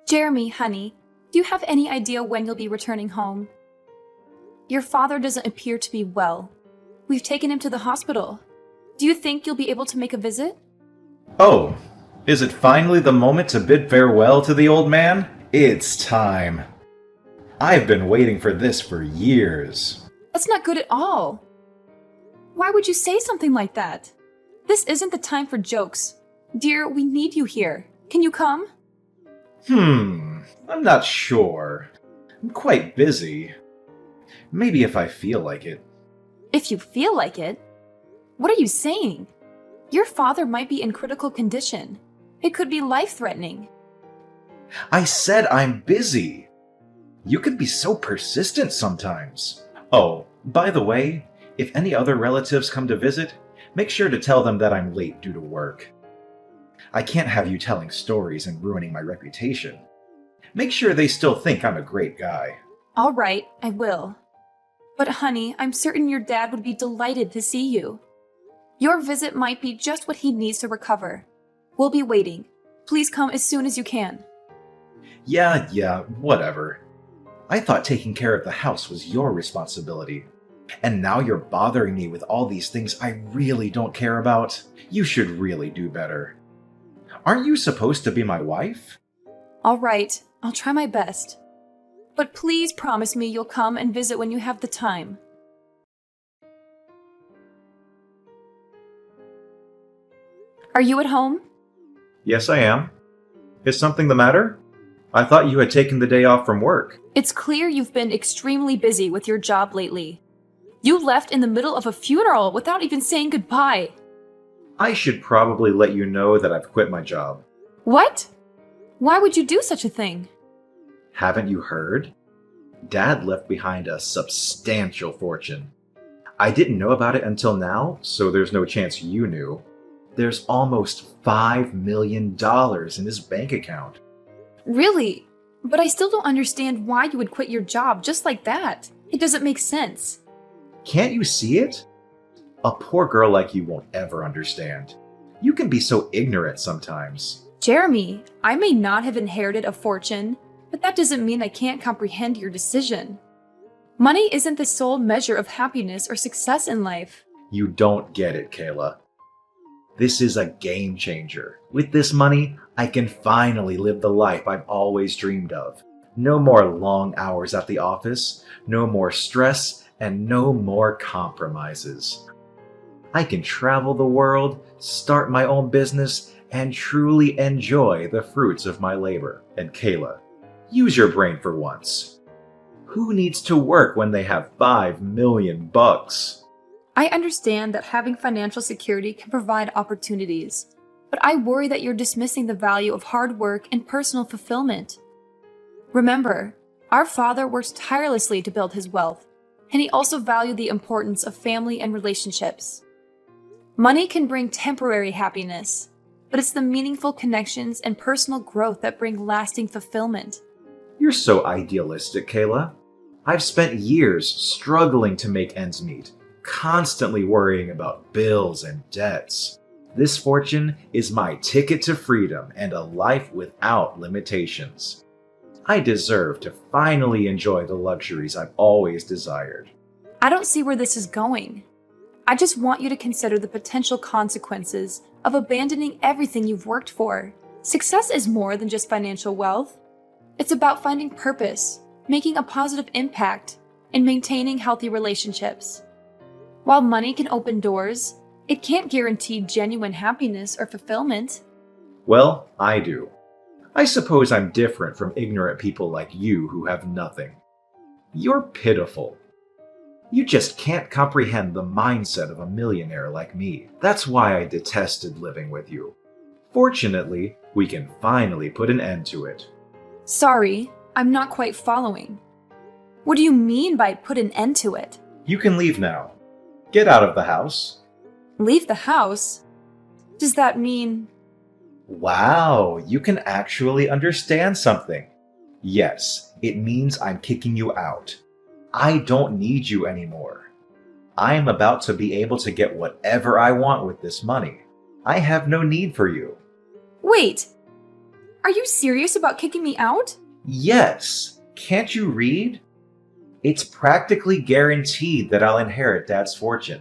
Jeremy, honey, do you have any idea when you'll be returning home? Your father doesn't appear to be well. We've taken him to the hospital. Do you think you'll be able to make a visit? Oh, is it finally the moment to bid farewell to the old man? It's time. I've been waiting for this for years. That's not good at all. Why would you say something like that? This isn't the time for jokes. Dear, we need you here. Can you come? I'm not sure. I'm quite busy. Maybe if I feel like it. If you feel like it? What are you saying? Your father might be in critical condition. It could be life-threatening. I said I'm busy. You can be so persistent sometimes. Oh, by the way, if any other relatives come to visit, make sure to tell them that I'm late due to work. I can't have you telling stories and ruining my reputation. Make sure they still think I'm a great guy. All right, I will. But honey, I'm certain your dad would be delighted to see you. Your visit might be just what he needs to recover. We'll be waiting. Please come as soon as you can. Yeah, whatever. I thought taking care of the house was your responsibility. And now you're bothering me with all these things I really don't care about. You should really do better. Aren't you supposed to be my wife? All right, I'll try my best. But please promise me you'll come and visit when you have the time. Are you at home? Yes, I am. Is something the matter? I thought you had taken the day off from work. It's clear you've been extremely busy with your job lately. You left in the middle of a funeral without even saying goodbye. I should probably let you know that I've quit my job. What? Why would you do such a thing? Haven't you heard? Dad left behind a substantial fortune. I didn't know about it until now, so there's no chance you knew. There's almost $5 million in his bank account. Really? But I still don't understand why you would quit your job just like that. It doesn't make sense. Can't you see it? A poor girl like you won't ever understand. You can be so ignorant sometimes. Jeremy, I may not have inherited a fortune, but that doesn't mean I can't comprehend your decision. Money isn't the sole measure of happiness or success in life. You don't get it, Kayla. This is a game changer. With this money, I can finally live the life I've always dreamed of. No more long hours at the office, no more stress, and no more compromises. I can travel the world, start my own business, and truly enjoy the fruits of my labor. And Kayla, use your brain for once. Who needs to work when they have $5 million? I understand that having financial security can provide opportunities, but I worry that you're dismissing the value of hard work and personal fulfillment. Remember, our father worked tirelessly to build his wealth, and he also valued the importance of family and relationships. Money can bring temporary happiness, but it's the meaningful connections and personal growth that bring lasting fulfillment. You're so idealistic, Kayla. I've spent years struggling to make ends meet, constantly worrying about bills and debts. This fortune is my ticket to freedom and a life without limitations. I deserve to finally enjoy the luxuries I've always desired. I don't see where this is going. I just want you to consider the potential consequences of abandoning everything you've worked for. Success is more than just financial wealth. It's about finding purpose, making a positive impact, and maintaining healthy relationships. While money can open doors, it can't guarantee genuine happiness or fulfillment. Well, I do. I suppose I'm different from ignorant people like you who have nothing. You're pitiful. You just can't comprehend the mindset of a millionaire like me. That's why I detested living with you. Fortunately, we can finally put an end to it. Sorry, I'm not quite following. What do you mean by put an end to it? You can leave now. Get out of the house. Leave the house? Does that mean... Wow, you can actually understand something. Yes, it means I'm kicking you out. I don't need you anymore. I am about to be able to get whatever I want with this money. I have no need for you. Wait! Are you serious about kicking me out? Yes. Can't you read? It's practically guaranteed that I'll inherit Dad's fortune.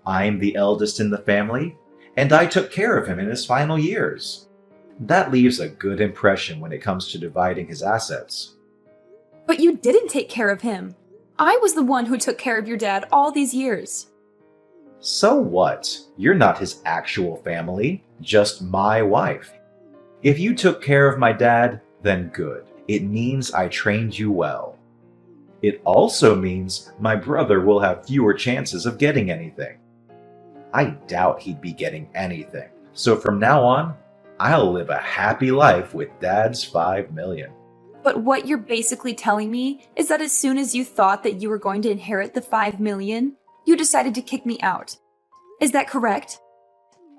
I'm the eldest in the family, and I took care of him in his final years. That leaves a good impression when it comes to dividing his assets. But you didn't take care of him. I was the one who took care of your dad all these years. So what? You're not his actual family, just my wife. If you took care of my dad, then good. It means I trained you well. It also means my brother will have fewer chances of getting anything. I doubt he'd be getting anything. So from now on, I'll live a happy life with Dad's $5 million. But what you're basically telling me is that as soon as you thought that you were going to inherit the $5 million, you decided to kick me out. Is that correct?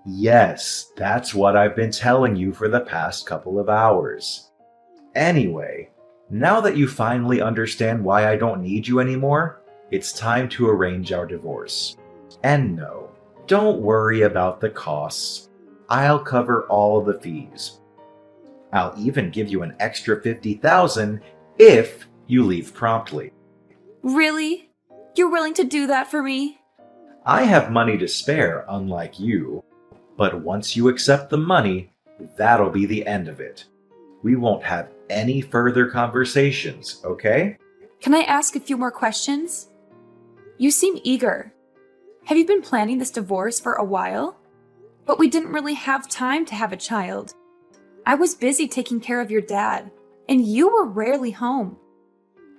Yes, that's what I've been telling you for the past couple of hours. Anyway, now that you finally understand why I don't need you anymore, it's time to arrange our divorce. And no, don't worry about the costs. I'll cover all the fees. I'll even give you an extra $50,000 if you leave promptly. Really? You're willing to do that for me? I have money to spare, unlike you. But once you accept the money, that'll be the end of it. We won't have any further conversations, okay? Can I ask a few more questions? You seem eager. Have you been planning this divorce for a while? But we didn't really have time to have a child. I was busy taking care of your dad, and you were rarely home.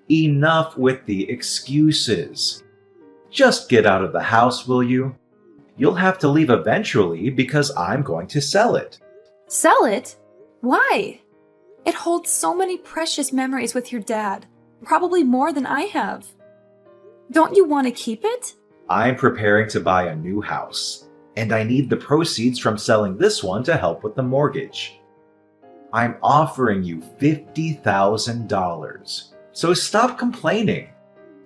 Enough with the excuses. Just get out of the house, will you? You'll have to leave eventually because I'm going to sell it. Sell it? Why? It holds so many precious memories with your dad, probably more than I have. Don't you want to keep it? I'm preparing to buy a new house, and I need the proceeds from selling this one to help with the mortgage. I'm offering you $50,000, so stop complaining.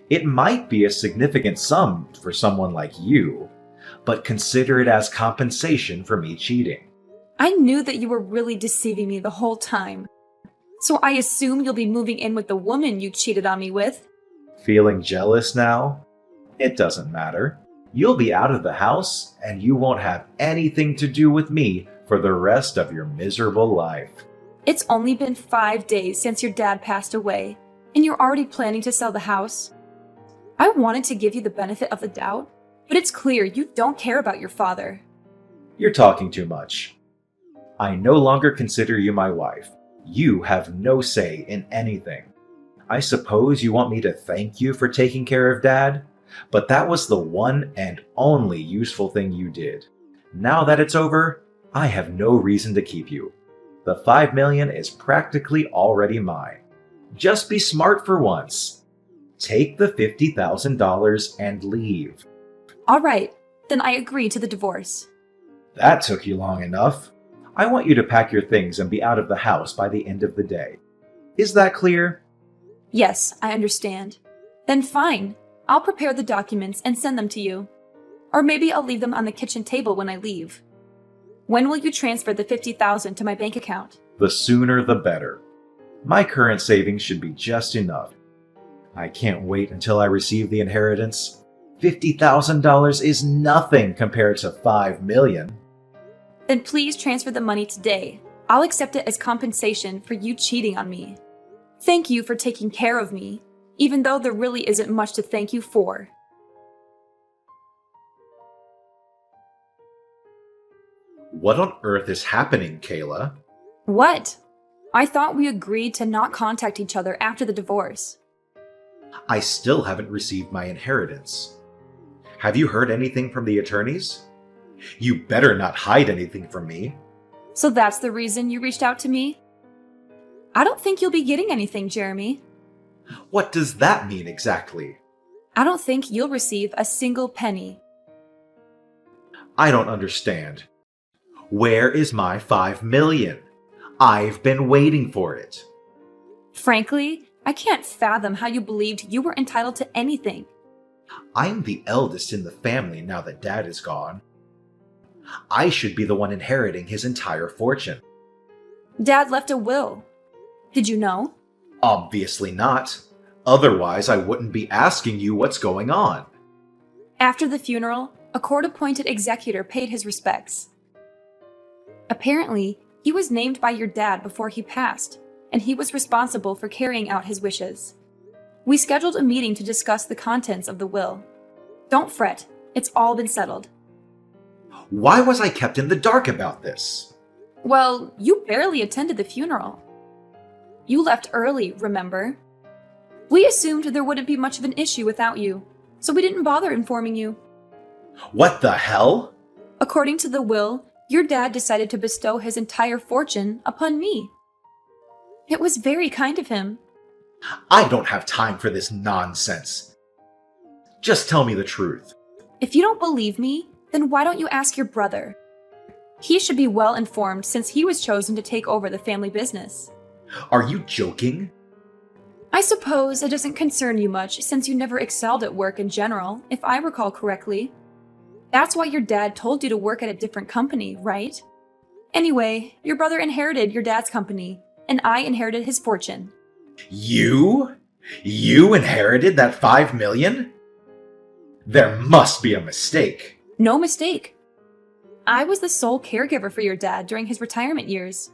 It might be a significant sum for someone like you, but consider it as compensation for me cheating. I knew that you were really deceiving me the whole time. So I assume you'll be moving in with the woman you cheated on me with. Feeling jealous now? It doesn't matter. You'll be out of the house, and you won't have anything to do with me for the rest of your miserable life. It's only been 5 days since your dad passed away, and you're already planning to sell the house. I wanted to give you the benefit of the doubt, but it's clear you don't care about your father. You're talking too much. I no longer consider you my wife. You have no say in anything. I suppose you want me to thank you for taking care of Dad, but that was the one and only useful thing you did. Now that it's over, I have no reason to keep you. The $5 million is practically already mine. Just be smart for once. Take the $50,000 and leave. All right, then I agree to the divorce. That took you long enough. I want you to pack your things and be out of the house by the end of the day. Is that clear? Yes, I understand. Then fine. I'll prepare the documents and send them to you. Or maybe I'll leave them on the kitchen table when I leave. When will you transfer the $50,000 to my bank account? The sooner the better. My current savings should be just enough. I can't wait until I receive the inheritance. $50,000 is nothing compared to $5 million. Then please transfer the money today. I'll accept it as compensation for you cheating on me. Thank you for taking care of me, even though there really isn't much to thank you for. What on earth is happening, Kayla? What? I thought we agreed to not contact each other after the divorce. I still haven't received my inheritance. Have you heard anything from the attorneys? You better not hide anything from me. So that's the reason you reached out to me? I don't think you'll be getting anything, Jeremy. What does that mean exactly? I don't think you'll receive a single penny. I don't understand. Where is my $5 million? I've been waiting for it. Frankly, I can't fathom how you believed you were entitled to anything. I'm the eldest in the family now that Dad is gone. I should be the one inheriting his entire fortune. Dad left a will. Did you know? Obviously not. Otherwise, I wouldn't be asking you what's going on. After the funeral, a court-appointed executor paid his respects. Apparently, he was named by your dad before he passed, and he was responsible for carrying out his wishes. We scheduled a meeting to discuss the contents of the will. Don't fret, it's all been settled. Why was I kept in the dark about this? Well, you barely attended the funeral. You left early, remember? We assumed there wouldn't be much of an issue without you, so we didn't bother informing you. What the hell? According to the will, your dad decided to bestow his entire fortune upon me. It was very kind of him. I don't have time for this nonsense. Just tell me the truth. If you don't believe me, then why don't you ask your brother? He should be well informed since he was chosen to take over the family business. Are you joking? I suppose it doesn't concern you much since you never excelled at work in general, if I recall correctly. That's why your dad told you to work at a different company, right? Anyway, your brother inherited your dad's company, and I inherited his fortune. You? You inherited that 5 million? There must be a mistake. No mistake. I was the sole caregiver for your dad during his retirement years.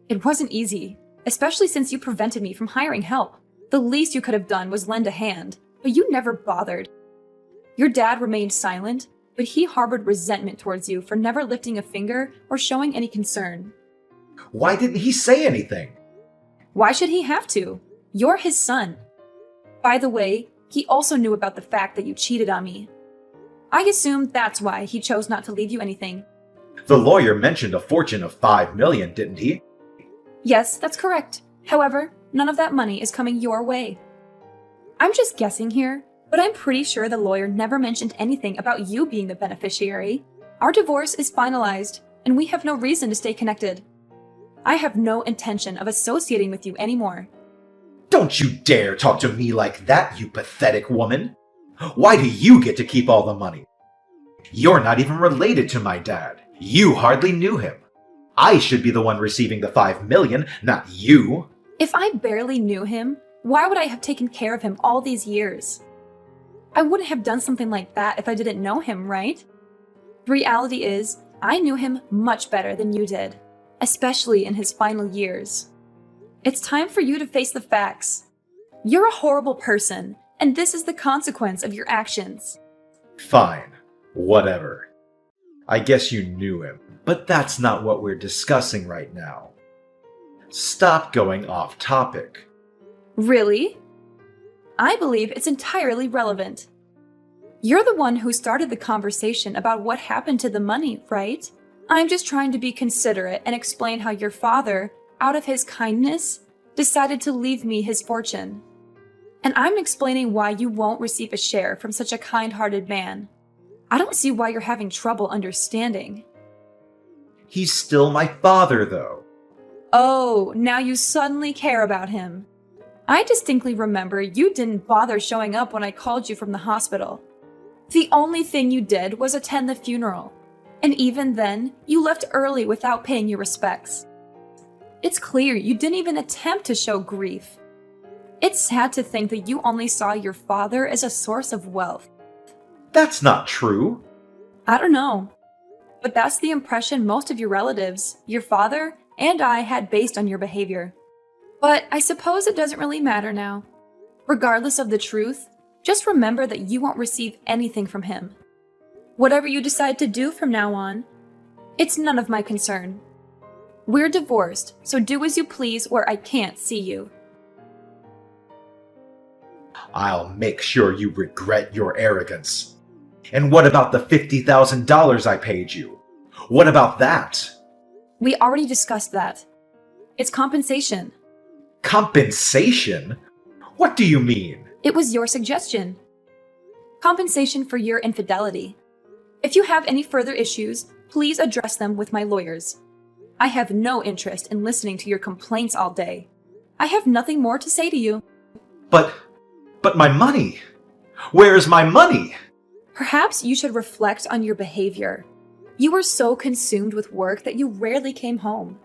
It wasn't easy, especially since you prevented me from hiring help. The least you could have done was lend a hand, but you never bothered. Your dad remained silent, but he harbored resentment towards you for never lifting a finger or showing any concern. Why didn't he say anything? Why should he have to? You're his son. By the way, he also knew about the fact that you cheated on me. I assumed that's why he chose not to leave you anything. The lawyer mentioned a fortune of 5 million, didn't he? Yes, that's correct. However, none of that money is coming your way. I'm just guessing here, but I'm pretty sure the lawyer never mentioned anything about you being the beneficiary. Our divorce is finalized, and we have no reason to stay connected. I have no intention of associating with you anymore. Don't you dare talk to me like that, you pathetic woman! Why do you get to keep all the money? You're not even related to my dad. You hardly knew him. I should be the one receiving the 5 million, not you. If I barely knew him, why would I have taken care of him all these years? I wouldn't have done something like that if I didn't know him, right? The reality is, I knew him much better than you did, especially in his final years. It's time for you to face the facts. You're a horrible person, and this is the consequence of your actions. Fine. Whatever. I guess you knew him, but that's not what we're discussing right now. Stop going off topic. Really? I believe it's entirely relevant. You're the one who started the conversation about what happened to the money, right? I'm just trying to be considerate and explain how your father, out of his kindness, decided to leave me his fortune. And I'm explaining why you won't receive a share from such a kind-hearted man. I don't see why you're having trouble understanding. He's still my father, though. Oh, now you suddenly care about him. I distinctly remember you didn't bother showing up when I called you from the hospital. The only thing you did was attend the funeral. And even then, you left early without paying your respects. It's clear you didn't even attempt to show grief. It's sad to think that you only saw your father as a source of wealth. That's not true. I don't know. But that's the impression most of your relatives, your father, and I had based on your behavior. But I suppose it doesn't really matter now. Regardless of the truth, just remember that you won't receive anything from him. Whatever you decide to do from now on, it's none of my concern. We're divorced, so do as you please where I can't see you. I'll make sure you regret your arrogance. And what about the $50,000 I paid you? What about that? We already discussed that. It's compensation. Compensation? What do you mean? It was your suggestion. Compensation for your infidelity. If you have any further issues, please address them with my lawyers. I have no interest in listening to your complaints all day. I have nothing more to say to you. But my money! Where's my money? Perhaps you should reflect on your behavior. You were so consumed with work that you rarely came home.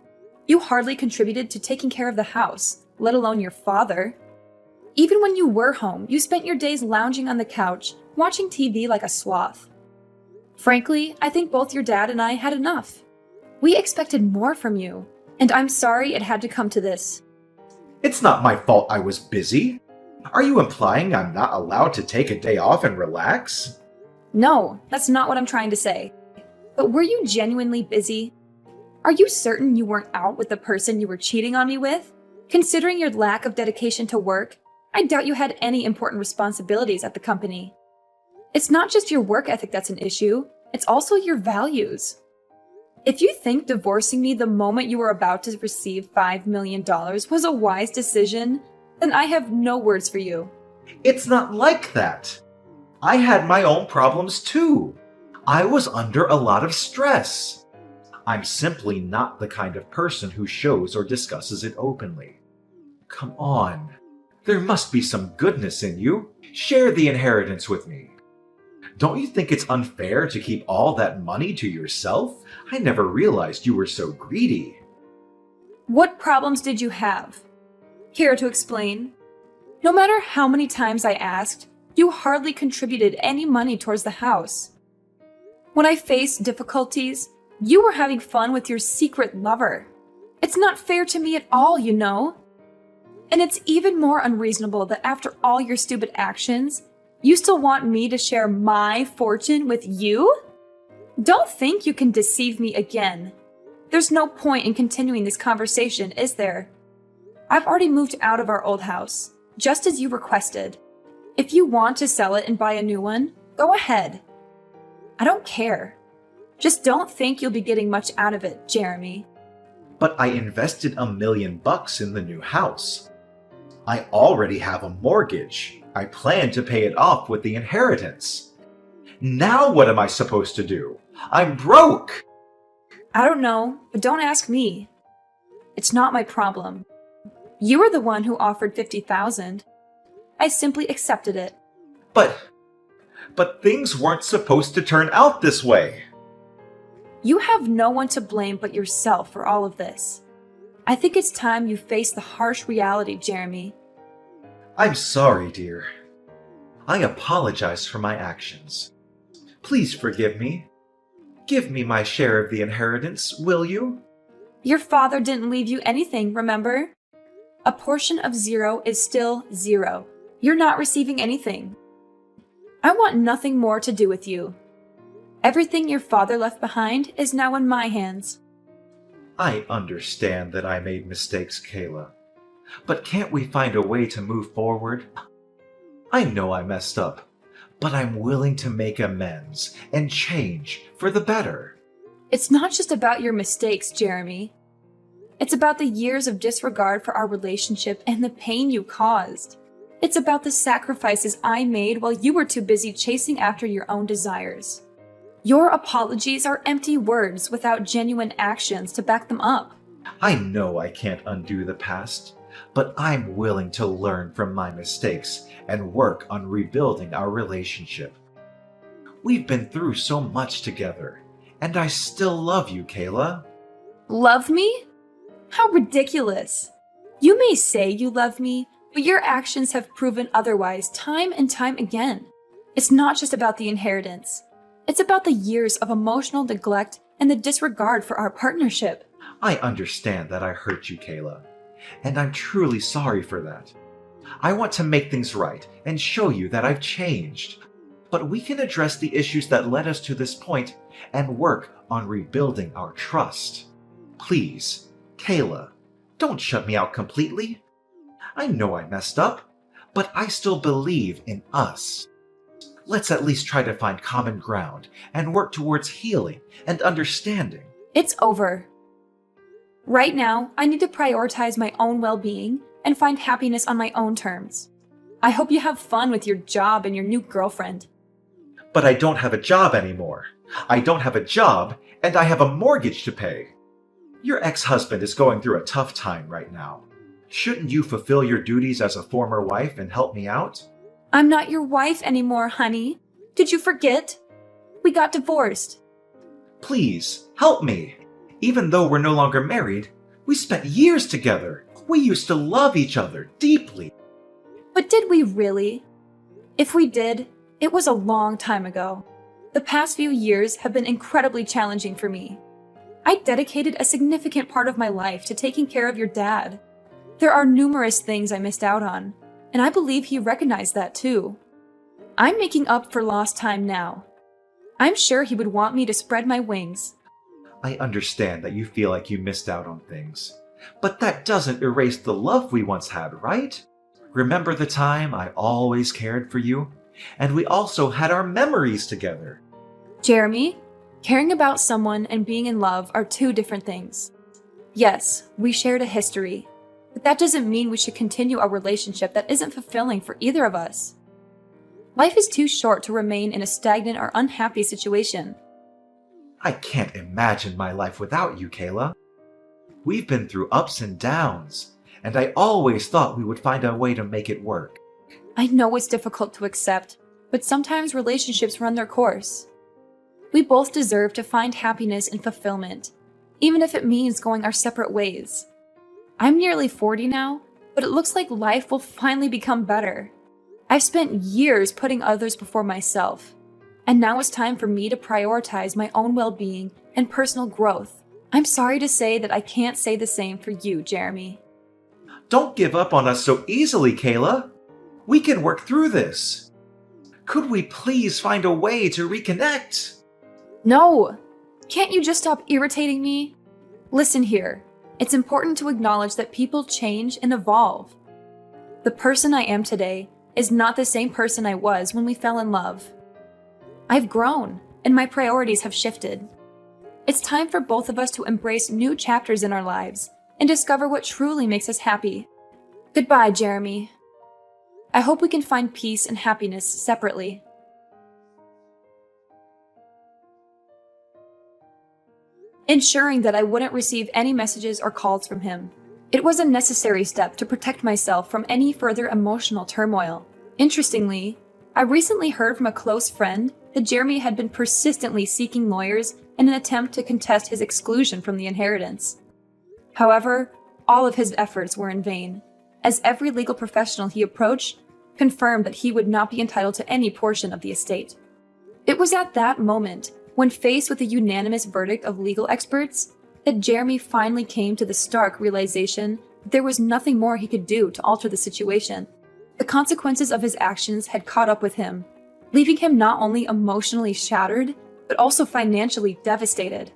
You hardly contributed to taking care of the house, let alone your father. Even when you were home, you spent your days lounging on the couch, watching TV like a sloth. Frankly, I think both your dad and I had enough. We expected more from you, and I'm sorry it had to come to this. It's not my fault I was busy. Are you implying I'm not allowed to take a day off and relax? No, that's not what I'm trying to say. But were you genuinely busy? Are you certain you weren't out with the person you were cheating on me with? Considering your lack of dedication to work, I doubt you had any important responsibilities at the company. It's not just your work ethic that's an issue, it's also your values. If you think divorcing me the moment you were about to receive $5 million was a wise decision, then I have no words for you. It's not like that. I had my own problems too. I was under a lot of stress. I'm simply not the kind of person who shows or discusses it openly. Come on. There must be some goodness in you. Share the inheritance with me. Don't you think it's unfair to keep all that money to yourself? I never realized you were so greedy. What problems did you have? Care to explain? No matter how many times I asked, you hardly contributed any money towards the house. When I faced difficulties, you were having fun with your secret lover. It's not fair to me at all, you know. And it's even more unreasonable that after all your stupid actions, you still want me to share my fortune with you? Don't think you can deceive me again. There's no point in continuing this conversation, is there? I've already moved out of our old house, just as you requested. If you want to sell it and buy a new one, go ahead. I don't care. Just don't think you'll be getting much out of it, Jeremy. But I invested $1 million in the new house. I already have a mortgage. I plan to pay it off with the inheritance. Now what am I supposed to do? I'm broke! I don't know, but don't ask me. It's not my problem. You were the one who offered $50,000. I simply accepted it. But things weren't supposed to turn out this way. You have no one to blame but yourself for all of this. I think it's time you face the harsh reality, Jeremy. I'm sorry, dear. I apologize for my actions. Please forgive me. Give me my share of the inheritance, will you? Your father didn't leave you anything, remember? A portion of 0 is still 0. You're not receiving anything. I want nothing more to do with you. Everything your father left behind is now in my hands. I understand that I made mistakes, Kayla. But can't we find a way to move forward? I know I messed up, but I'm willing to make amends and change for the better. It's not just about your mistakes, Jeremy. It's about the years of disregard for our relationship and the pain you caused. It's about the sacrifices I made while you were too busy chasing after your own desires. Your apologies are empty words without genuine actions to back them up. I know I can't undo the past, but I'm willing to learn from my mistakes and work on rebuilding our relationship. We've been through so much together, and I still love you, Kayla. Love me? How ridiculous. You may say you love me, but your actions have proven otherwise time and time again. It's not just about the inheritance. It's about the years of emotional neglect and the disregard for our partnership. I understand that I hurt you, Kayla, and I'm truly sorry for that. I want to make things right and show you that I've changed. But we can address the issues that led us to this point and work on rebuilding our trust. Please, Kayla, don't shut me out completely. I know I messed up, but I still believe in us. Let's at least try to find common ground and work towards healing and understanding. It's over. Right now, I need to prioritize my own well-being and find happiness on my own terms. I hope you have fun with your job and your new girlfriend. But I don't have a job anymore. I don't have a job, and I have a mortgage to pay. Your ex-husband is going through a tough time right now. Shouldn't you fulfill your duties as a former wife and help me out? I'm not your wife anymore, honey. Did you forget? We got divorced. Please, help me. Even though we're no longer married, We spent years together. We used to love each other deeply. But did we really? If we did, it was a long time ago. The past few years have been incredibly challenging for me. I dedicated a significant part of my life to taking care of your dad. There are numerous things I missed out on, and I believe he recognized that too. I'm making up for lost time now. I'm sure he would want me to spread my wings. I understand that you feel like you missed out on things, but that doesn't erase the love we once had, right? Remember the time I always cared for you? And we also had our memories together. Jeremy, caring about someone and being in love are two different things. Yes, we shared a history, but that doesn't mean we should continue a relationship that isn't fulfilling for either of us. Life is too short to remain in a stagnant or unhappy situation. I can't imagine my life without you, Kayla. We've been through ups and downs, and I always thought we would find a way to make it work. I know it's difficult to accept, but sometimes relationships run their course. We both deserve to find happiness and fulfillment, even if it means going our separate ways. I'm nearly 40 now, but it looks like life will finally become better. I've spent years putting others before myself, and now it's time for me to prioritize my own well-being and personal growth. I'm sorry to say that I can't say the same for you, Jeremy. Don't give up on us so easily, Kayla. We can work through this. Could we please find a way to reconnect? No! Can't you just stop irritating me? Listen here. It's important to acknowledge that people change and evolve. The person I am today is not the same person I was when we fell in love. I've grown, and my priorities have shifted. It's time for both of us to embrace new chapters in our lives and discover what truly makes us happy. Goodbye, Jeremy. I hope we can find peace and happiness separately. Ensuring that I wouldn't receive any messages or calls from him. It was a necessary step to protect myself from any further emotional turmoil. Interestingly, I recently heard from a close friend that Jeremy had been persistently seeking lawyers in an attempt to contest his exclusion from the inheritance. However, all of his efforts were in vain, as every legal professional he approached confirmed that he would not be entitled to any portion of the estate. It was at that moment, when faced with a unanimous verdict of legal experts, that Jeremy finally came to the stark realization that there was nothing more he could do to alter the situation. The consequences of his actions had caught up with him, leaving him not only emotionally shattered, but also financially devastated.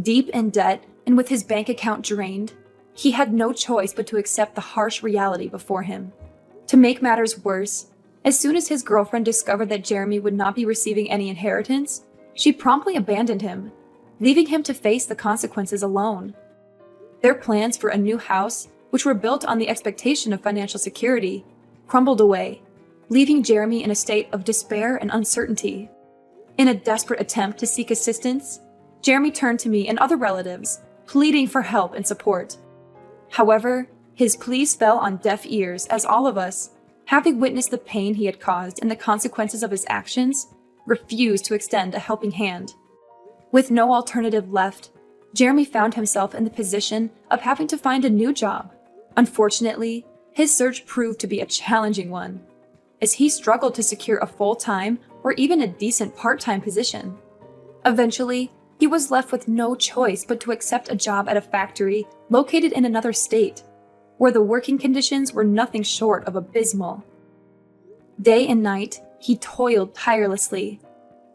Deep in debt and with his bank account drained, he had no choice but to accept the harsh reality before him. To make matters worse, as soon as his girlfriend discovered that Jeremy would not be receiving any inheritance, she promptly abandoned him, leaving him to face the consequences alone. Their plans for a new house, which were built on the expectation of financial security, crumbled away, leaving Jeremy in a state of despair and uncertainty. In a desperate attempt to seek assistance, Jeremy turned to me and other relatives, pleading for help and support. However, his pleas fell on deaf ears as all of us, having witnessed the pain he had caused and the consequences of his actions, refused to extend a helping hand. With no alternative left, Jeremy found himself in the position of having to find a new job. Unfortunately, his search proved to be a challenging one, as he struggled to secure a full-time or even a decent part-time position. Eventually, he was left with no choice but to accept a job at a factory located in another state, where the working conditions were nothing short of abysmal. Day and night, he toiled tirelessly,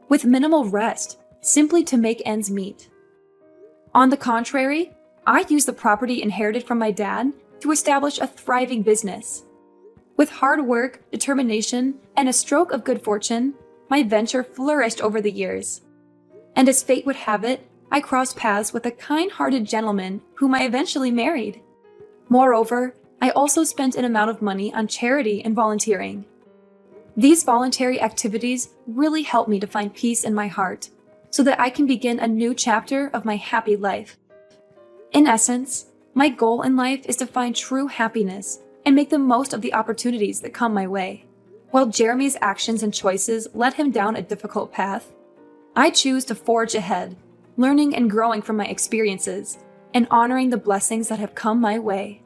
with minimal rest, simply to make ends meet. On the contrary, I used the property inherited from my dad to establish a thriving business. With hard work, determination, and a stroke of good fortune, my venture flourished over the years. And as fate would have it, I crossed paths with a kind-hearted gentleman whom I eventually married. Moreover, I also spent an amount of money on charity and volunteering. These voluntary activities really helped me to find peace in my heart, so that I can begin a new chapter of my happy life. In essence, my goal in life is to find true happiness and make the most of the opportunities that come my way. While Jeremy's actions and choices led him down a difficult path, I choose to forge ahead, learning and growing from my experiences, and honoring the blessings that have come my way.